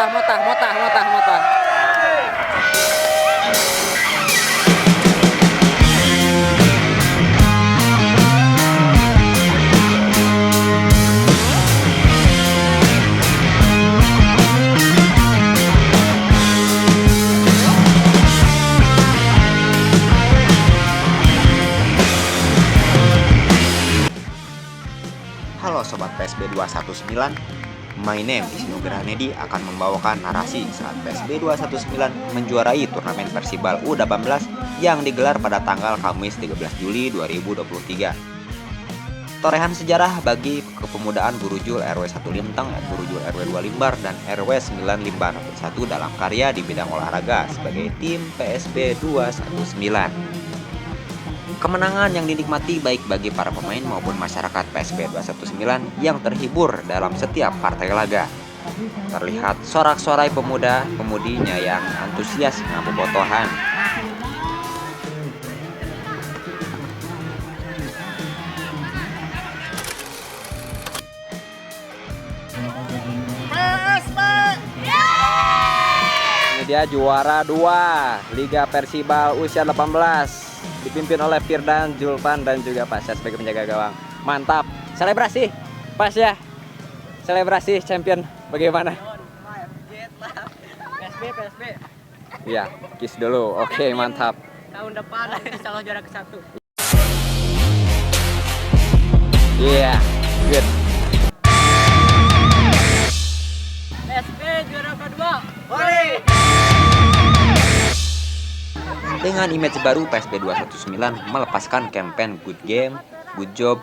motah. Halo Sobat PSB 219, my name is Nugra Nedi akan membawakan narasi saat PSB 219 menjuarai turnamen Persibal U18 yang digelar pada tanggal Kamis 13 Juli 2023. Torehan sejarah bagi kepemudaan Gurujul RW 1 Limteng, Gurujul RW 2 Limbar, dan RW 9 Limbar bersatu dalam karya di bidang olahraga sebagai tim PSB 219. Kemenangan yang dinikmati baik bagi para pemain maupun masyarakat PSB 219 yang terhibur dalam setiap partai laga. Terlihat sorak-sorai pemuda-pemudinya yang antusias ngabobotohan. Ini dia juara 2 Liga Persibal usia 18 dipimpin oleh Firdan, Julpan, dan juga Pasya sebagai penjaga gawang. Mantap, selebrasi Pas ya, selebrasi champion bagaimana? PSB Iya, kiss dulu. Oke, mantap. tahun depan insyaallah juara ke-1. Iya, good. PSB juara ke-2. Hore! Dengan image baru, PSB 219 melepaskan campaign good game, good job,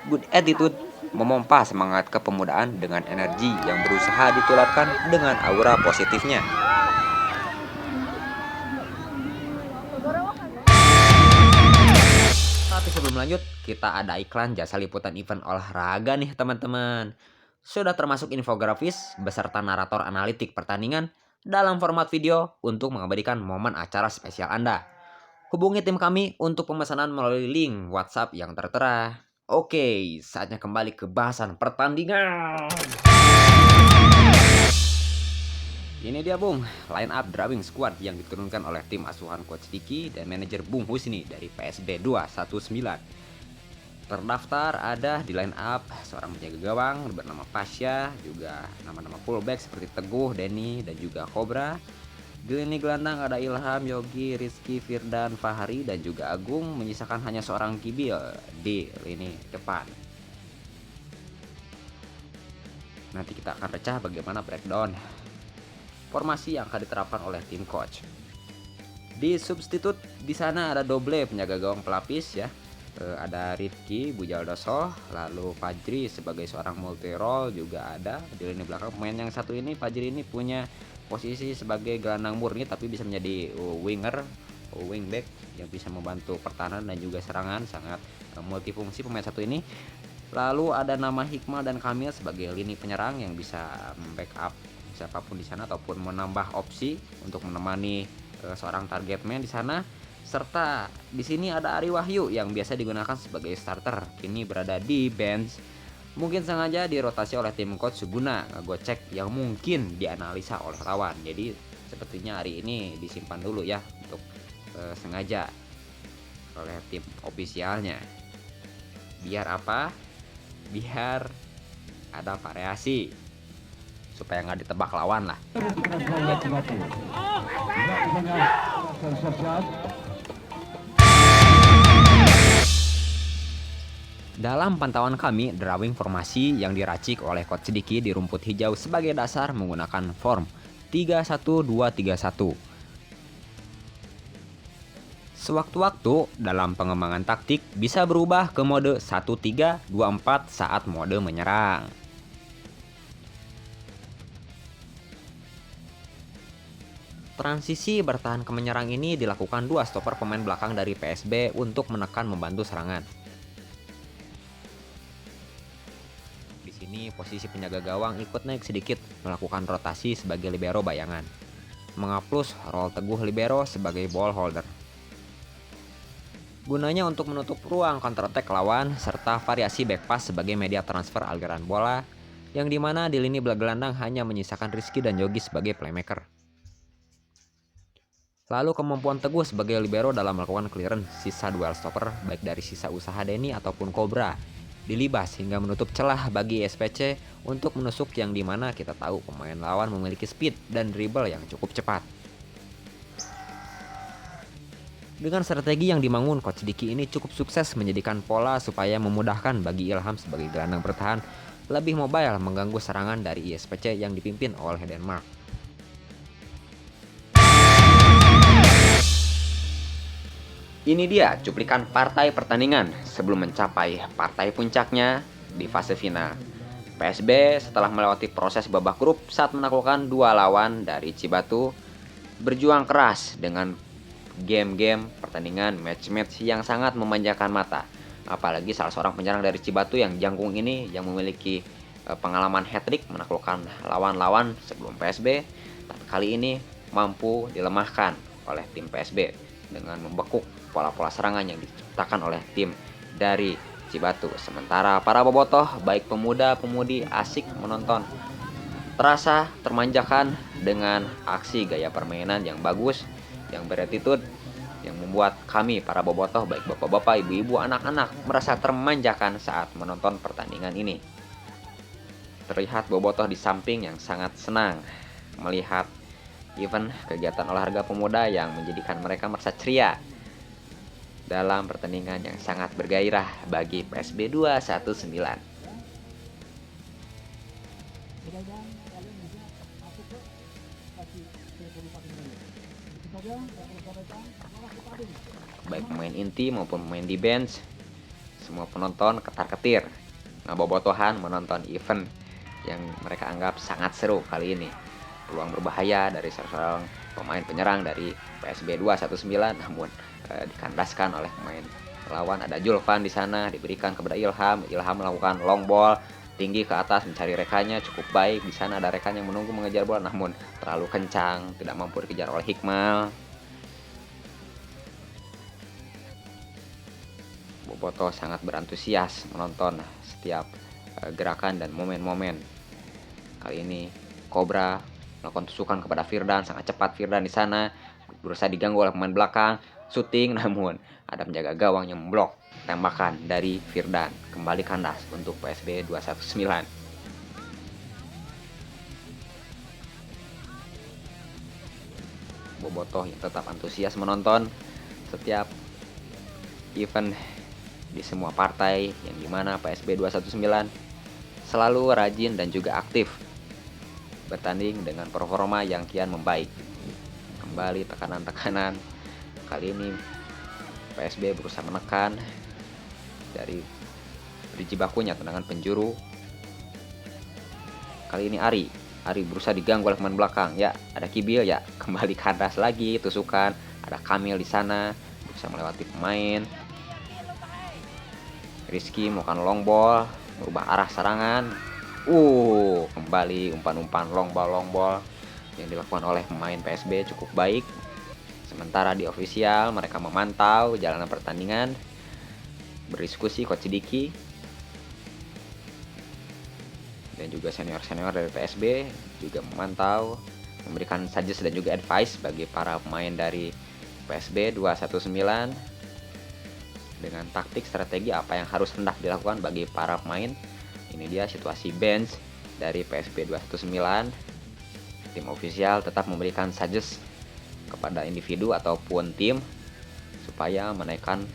good attitude, memompa semangat kepemudaan dengan energi yang berusaha ditularkan dengan aura positifnya. Tapi sebelum lanjut, kita ada iklan jasa liputan event olahraga nih teman-teman. Sudah termasuk infografis beserta narator analitik pertandingan dalam format video untuk mengabadikan momen acara spesial Anda. Hubungi tim kami untuk pemesanan melalui link WhatsApp yang tertera. Oke, saatnya kembali ke bahasan pertandingan. Ini dia Bung, line up drawing squad yang diturunkan oleh tim asuhan Coach Diki dan manajer Bung Husni dari PSB 219. Terdaftar ada di line up seorang penjaga gawang bernama Pasya, juga nama-nama fullback seperti Teguh, Denny, dan juga Cobra. Di lini gelandang ada Ilham, Yogi, Rizky, Firdan, Fahri, dan juga Agung, menyisakan hanya seorang Kibil di lini depan. Nanti kita akan pecah bagaimana breakdown formasi yang akan diterapkan oleh tim coach. Di substitut di sana ada double penjaga gawang pelapis ya. Ada Rifki Bujaldoso, lalu Fajri sebagai seorang multi role juga ada di lini belakang. Pemain yang satu ini, Fajri ini punya posisi sebagai gelandang murni tapi bisa menjadi winger, wingback yang bisa membantu pertahanan dan juga serangan, sangat multifungsi pemain satu ini. Lalu ada nama Hikmal dan Kamil sebagai lini penyerang yang bisa backup siapapun di sana ataupun menambah opsi untuk menemani seorang target man di sana. Serta di sini ada Ari Wahyu yang biasa digunakan sebagai starter, kini berada di bench. Mungkin sengaja dirotasi oleh tim coach Suguna ngegocek yang mungkin dianalisa oleh lawan. Jadi sepertinya hari ini disimpan dulu ya untuk sengaja oleh tim ofisialnya. Biar apa? Biar ada variasi supaya nggak ditebak lawan lah. Dalam pantauan kami, drawing formasi yang diracik oleh Coach Diki di rumput hijau sebagai dasar menggunakan form 3-1-2-3-1. Sewaktu-waktu dalam pengembangan taktik bisa berubah ke mode 1-3-2-4 saat mode menyerang. Transisi bertahan ke menyerang ini dilakukan dua stopper pemain belakang dari PSB untuk menekan membantu serangan. Ini posisi penjaga gawang ikut naik sedikit melakukan rotasi sebagai libero bayangan, mengaplus role Teguh libero sebagai ball holder. Gunanya untuk menutup ruang counter attack lawan serta variasi back pass sebagai media transfer aliran bola. yang dimana di lini gelandang hanya menyisakan Rizky dan Yogi sebagai playmaker. Lalu kemampuan Teguh sebagai libero dalam melakukan clearance sisa duel stopper baik dari sisa usaha Denny ataupun Cobra dilibas hingga menutup celah bagi SPC untuk menusuk, yang dimana kita tahu pemain lawan memiliki speed dan dribble yang cukup cepat. Dengan strategi yang dibangun, Coach Diki ini cukup sukses menjadikan pola supaya memudahkan bagi Ilham sebagai gelandang bertahan lebih mobile mengganggu serangan dari ISPC yang dipimpin oleh Denmark. Ini dia cuplikan partai pertandingan sebelum mencapai partai puncaknya di fase final. PSB setelah melewati proses babak grup saat menaklukkan 2 lawan dari Cibatu, berjuang keras dengan game-game pertandingan match-match yang sangat memanjakan mata. Apalagi salah seorang penyerang dari Cibatu yang jangkung ini yang memiliki pengalaman hat-trick menaklukkan lawan-lawan sebelum PSB, tapi kali ini mampu dilemahkan oleh tim PSB dengan membekuk pola-pola serangan yang diciptakan oleh tim dari Cibatu. Sementara para bobotoh baik pemuda-pemudi asik menonton, terasa termanjakan dengan aksi gaya permainan yang bagus, yang beretitude, yang membuat kami para bobotoh baik bapak-bapak, ibu-ibu, anak-anak merasa termanjakan saat menonton pertandingan ini. Terlihat bobotoh di samping yang sangat senang melihat event kegiatan olahraga pemuda yang menjadikan mereka merasa ceria dalam pertandingan yang sangat bergairah bagi PSB 219. Baik pemain inti maupun pemain di bench, semua penonton ketar-ketir ngebobotohan menonton event yang mereka anggap sangat seru kali ini. Peluang berbahaya dari seorang pemain penyerang dari PSB 219 namun dikandaskan oleh pemain lawan. Ada Julvan di sana, diberikan kepada Ilham. Ilham melakukan long ball tinggi ke atas mencari rekannya, cukup baik. Di sana ada rekan yang menunggu mengejar bola namun terlalu kencang, tidak mampu dikejar oleh Hikmal. Bobotoh sangat berantusias menonton setiap gerakan dan momen-momen. Kali ini Cobra melakukan tusukan kepada Firdan, sangat cepat Firdan di sana, berusaha diganggu oleh pemain belakang, shooting namun ada penjaga gawang yang memblok tembakan dari Firdan. Kembali kandas untuk PSB 219. Bobotoh yang tetap antusias menonton setiap event di semua partai, yang dimana PSB 219 selalu rajin dan juga aktif bertanding dengan performa yang kian membaik. Kembali tekanan-tekanan. Kali ini PSB berusaha menekan dari Jibakunya tendangan penjuru. Kali ini Ari berusaha diganggu oleh pemain belakang. Ya, ada Kibil ya, kembali kandas lagi tusukan. Ada Kamil di sana berusaha melewati pemain. Rizky melakukan long ball, merubah arah serangan. Kembali umpan-umpan long ball yang dilakukan oleh pemain PSB cukup baik. Sementara di ofisial mereka memantau jalanan pertandingan, berdiskusi Coach Diki dan juga senior-senior dari PSB juga memantau, memberikan suggest dan juga advice bagi para pemain dari PSB 219 dengan taktik strategi apa yang harus hendak dilakukan bagi para pemain. Ini dia situasi bench dari PSB 219. Tim ofisial tetap memberikan suggest kepada individu ataupun tim supaya menaikkan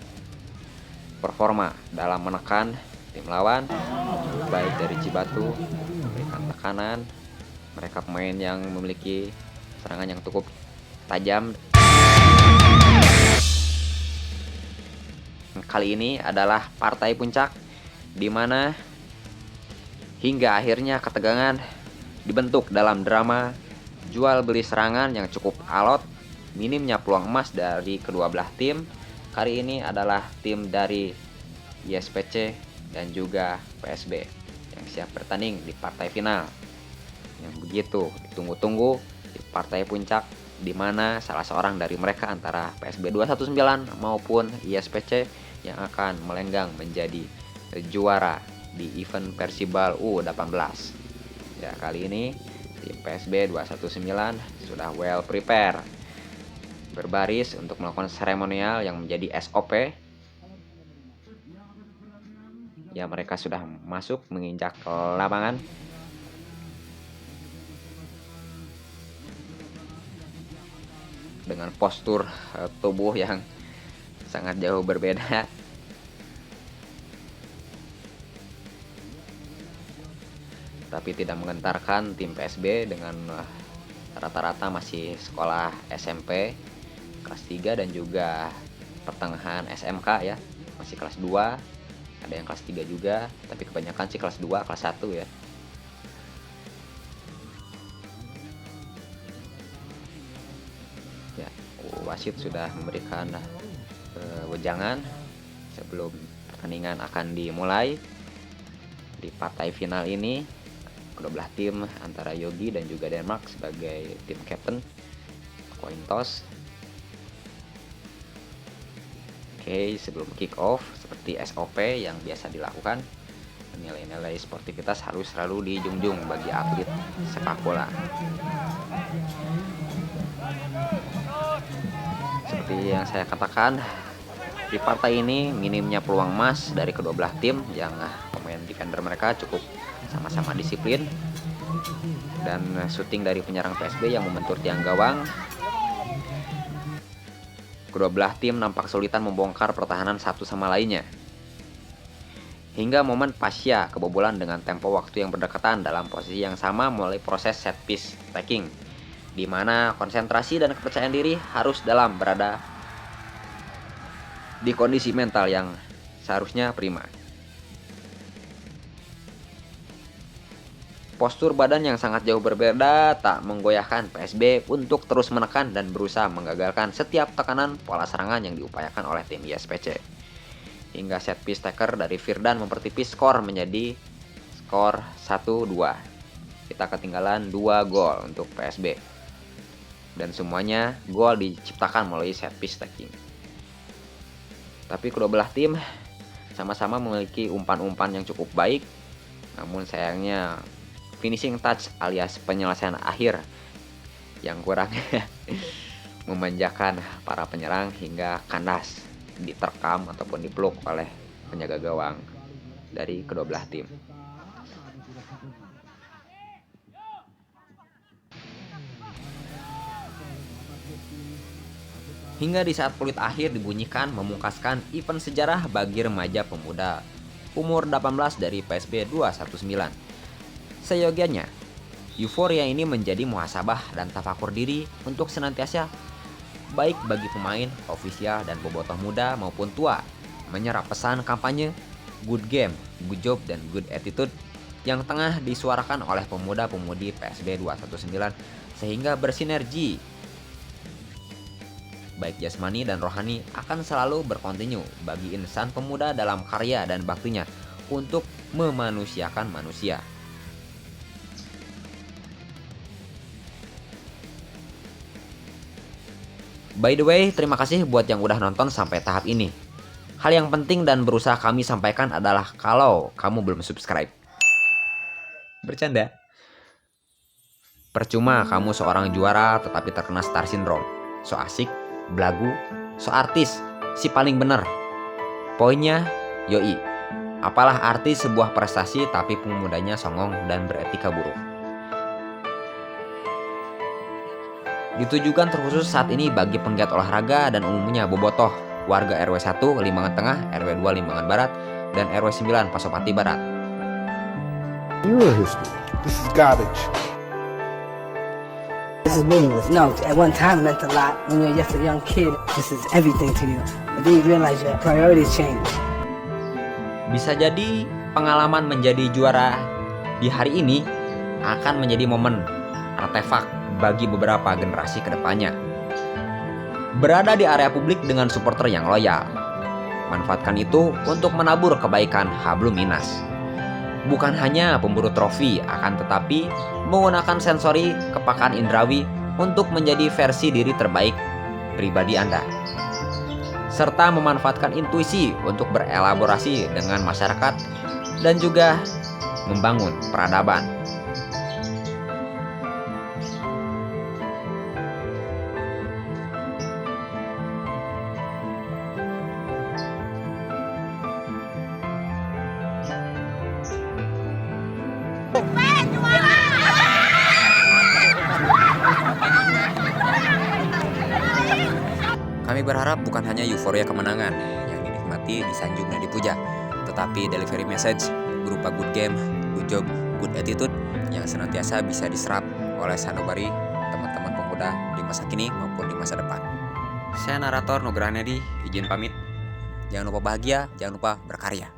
performa dalam menekan tim lawan. Baik dari Cibatu memberikan tekanan, mereka pemain yang memiliki serangan yang cukup tajam. Kali ini adalah partai puncak di mana hingga akhirnya ketegangan dibentuk dalam drama jual beli serangan yang cukup alot. Minimnya peluang emas dari kedua belah tim. Kali ini adalah tim dari ISPC dan juga PSB yang siap bertanding di partai final yang begitu ditunggu-tunggu di partai puncak, di mana salah seorang dari mereka antara PSB 219 maupun ISPC yang akan melenggang menjadi juara di event Persibal U18. Ya, kali ini tim PSB 219 sudah well prepare, berbaris untuk melakukan seremonial yang menjadi SOP. Ya, mereka sudah masuk menginjak lapangan. Dengan postur tubuh yang sangat jauh berbeda. Tapi tidak mengentarkan tim PSB dengan rata-rata masih sekolah SMP kelas 3 dan juga pertengahan SMK ya. Masih kelas 2, ada yang kelas 3 juga, tapi kebanyakan sih kelas 2, kelas 1 ya. Ya, wasit sudah memberikan wejangan sebelum pertandingan akan dimulai. Di partai final ini kedua belah tim antara Yogi dan juga Denmark sebagai tim captain, coin toss. Oke, sebelum kick off seperti SOP yang biasa dilakukan, nilai-nilai sportivitas harus selalu dijunjung bagi atlet sepak bola. Seperti yang saya katakan, di partai ini minimnya peluang emas dari kedua belah tim yang pemain defender mereka cukup sama-sama disiplin, dan shooting dari penyerang PSB yang membentur tiang gawang. Kedua belah tim nampak kesulitan membongkar pertahanan satu sama lainnya. Hingga momen Pasya kebobolan dengan tempo waktu yang berdekatan dalam posisi yang sama mulai proses set piece taking, di mana konsentrasi dan kepercayaan diri harus dalam berada di kondisi mental yang seharusnya prima. Postur badan yang sangat jauh berbeda tak menggoyahkan PSB untuk terus menekan dan berusaha menggagalkan setiap tekanan pola serangan yang diupayakan oleh tim ISPC. Hingga set piece taker dari Firdan mempertipis skor menjadi skor 1-2. Kita ketinggalan 2 gol untuk PSB. Dan semuanya gol diciptakan melalui set piece taking. Tapi kedua belah tim sama-sama memiliki umpan-umpan yang cukup baik. Namun sayangnya finishing touch alias penyelesaian akhir yang kurang memanjakan para penyerang hingga kandas diterkam ataupun dipeluk oleh penjaga gawang dari kedua belah tim. Hingga di saat peluit akhir dibunyikan memungkaskan event sejarah bagi remaja pemuda umur 18 dari PSB 219. Seyogianya, euforia ini menjadi muhasabah dan tafakur diri untuk senantiasa baik bagi pemain, ofisial, dan bobotoh muda maupun tua menyerap pesan kampanye good game, good job, dan good attitude yang tengah disuarakan oleh pemuda-pemudi PSB 219 sehingga bersinergi baik jasmani dan rohani akan selalu berkontinu bagi insan pemuda dalam karya dan baktinya untuk memanusiakan manusia. By the way, terima kasih buat yang udah nonton sampai tahap ini. Hal yang penting dan berusaha kami sampaikan adalah kalau kamu belum subscribe. Bercanda. Percuma kamu seorang juara tetapi terkena star syndrome. So asik, belagu, so artis, si paling bener. Poinnya, yoi. Apalah arti sebuah prestasi tapi pemudanya songong dan beretika buruk. Ditujukan terkhusus saat ini bagi penggiat olahraga dan umumnya bobotoh, warga RW 1 Limbangan Tengah, RW 2 Limbangan Barat, dan RW 9 Pasopati Barat. Your history. This is garbage. This is meaningless. No, at one time it meant a lot. When you're just a young kid, this is everything to you. But then you realize your priorities change. Bisa jadi pengalaman menjadi juara di hari ini akan menjadi momen artefak bagi beberapa generasi kedepannya. Berada di area publik dengan supporter yang loyal. Manfaatkan itu untuk menabur kebaikan hablum minas. Bukan hanya pemburu trofi, akan tetapi menggunakan sensori kepakaan indrawi untuk menjadi versi diri terbaik pribadi Anda. Serta memanfaatkan intuisi untuk berelaborasi dengan masyarakat dan juga membangun peradaban. Kami berharap bukan hanya euforia kemenangan yang dinikmati, disanjung dan dipuja, tetapi delivery message berupa good game, good job, good attitude yang senantiasa bisa diserap oleh sanubari teman-teman pemuda di masa kini maupun di masa depan. Saya narator Nugraha Nedi, izin pamit. Jangan lupa bahagia, jangan lupa berkarya.